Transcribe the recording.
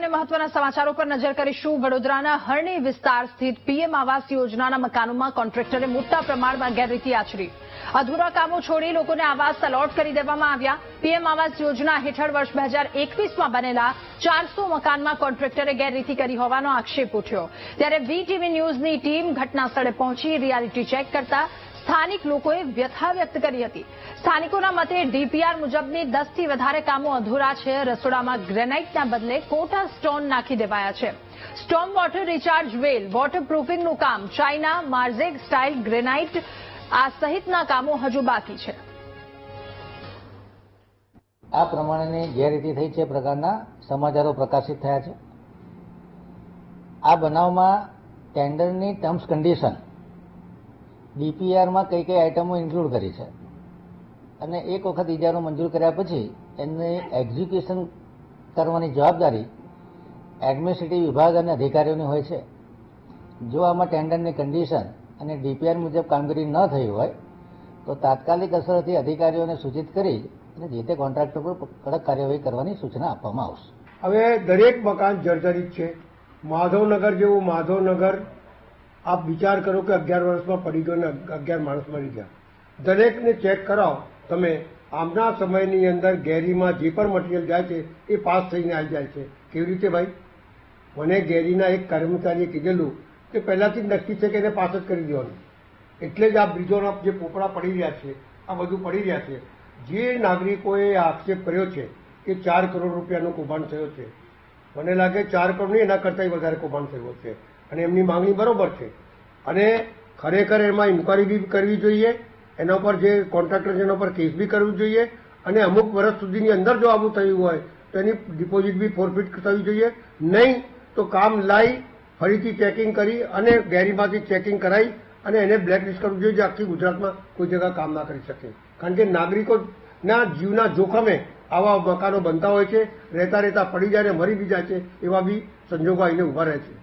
અને મહત્વના સમાચારો પર નજર કરીશું। વડોદરાના હરણી વિસ્તાર સ્થિત પીએમ આવાસ યોજનાના મકાનોમાં કોન્ટ્રાક્ટરે મોટા પ્રમાણમાં ગેરરીતિ આચરી। અધૂરા કામો છોડી લોકોને આવાસ અલોટ કરી દેવામાં આવ્યા। પીએમ આવાસ યોજના હેઠળ વર્ષ 2021માં બનેલા 400 મકાનમાં કોન્ટ્રાક્ટરે ગેરરીતિ કરી હોવાનો આક્ષેપ ઉઠ્યો। ત્યારે વીટીવી ન્યૂઝની ટીમ ઘટના સ્થળે પહોંચી રિયાલિટી ચેક કરતા સ્થાનિક લોકોએ વ્યથા વ્યક્ત કરી હતી। સ્થાનિકોના મતે ડીપીઆર મુજબની 10 થી વધારે કામો અધૂરા છે। રસોડામાં ગ્રેનાઇટના બદલે કોટા સ્ટોન નાખી દેવાયા છે। સ્ટોમ વોટર રિચાર્જ વેલ, વોટરપ્રૂફિંગનું કામ, ચાઇના માર્ઝેગ સ્ટાઇલ ગ્રેનાઇટ આ સહિતના કામો હજુ બાકી છે। આ પ્રમાણેની ગેરરીતિ થઈ છે પ્રકારના સમાચારો પ્રકાશિત થયા છે। આ બનાવમાં ટેન્ડરની ટર્મ્સ કન્ડિશન ડીપીઆરમાં કઈ કઈ આઇટમો ઇન્ક્લુડ કરી છે અને એક વખત ઇજારો મંજૂર કર્યા પછી એને એક્ઝિક્યુશન કરવાની જવાબદારી એડમિનિસ્ટ્રેટિવ વિભાગ અને અધિકારીઓની હોય છે। જો આમાં ટેન્ડરની કન્ડિશન અને ડીપીઆર મુજબ કામગીરી ન થઈ હોય તો તાત્કાલિક અસરથી અધિકારીઓને સૂચિત કરી અને જે તે કોન્ટ્રાક્ટર પર કડક કાર્યવાહી કરવાની સૂચના આપવામાં આવશે। હવે દરેક મકાન જર્જરિત છે। માધવનગર જેવું માધવનગર આપ વિચાર કરો કે 11 વર્ષમાં પડી ગયો ને 11 માણસ મરી ગયા। દરેકને ચેક કરાવો તમે। આમના સમયની અંદર ગેરીમાં જે પણ મટીરિયલ જાય છે એ પાસ થઈને આવી જાય છે। કેવી રીતે ભાઈ? મને ગેરીના એક કર્મચારીએ કીધેલું કે પહેલાથી જ નક્કી છે કે એને પાસ જ કરી દેવાનું। એટલે જ આ બ્રિજોના જે પોપડા પડી રહ્યા છે, આ બધું પડી રહ્યા છે। જે નાગરિકોએ આક્ષેપ કર્યો છે કે 4 કરોડ રૂપિયાનું કૌભાંડ થયો છે, મને લાગે 4 કરોડ નહીં, એના કરતાંય વધારે કૌભાંડ થયું છે અને એમની માંગણી બરોબર છે અને ખરેખર એમાં ઇન્કવાયરી બી કરવી જોઈએ। એના ઉપર જે કોન્ટ્રાક્ટર છે એના ઉપર કેસ બી કરવું જોઈએ અને અમુક વર્ષ સુધીની અંદર જો આવું થયું હોય તો એની ડિપોઝિટ બી ફોરફિટ થવી જોઈએ। નહીં તો કામ લાવી ફરીથી ચેકિંગ કરી અને ગેરીમાંથી ચેકિંગ કરાવી અને એને બ્લેકલિસ્ટ કરવું જોઈએ, જે આખી ગુજરાતમાં કોઈ જગ્યા કામ ના કરી શકે। કારણ કે નાગરિકોના જીવના જોખમે આવા મકાનો બનતા હોય છે। રહેતા રહેતા પડી જાય અને મરી બી જાય છે, એવા બી સંજોગો આવીને ઉભા રહે છે।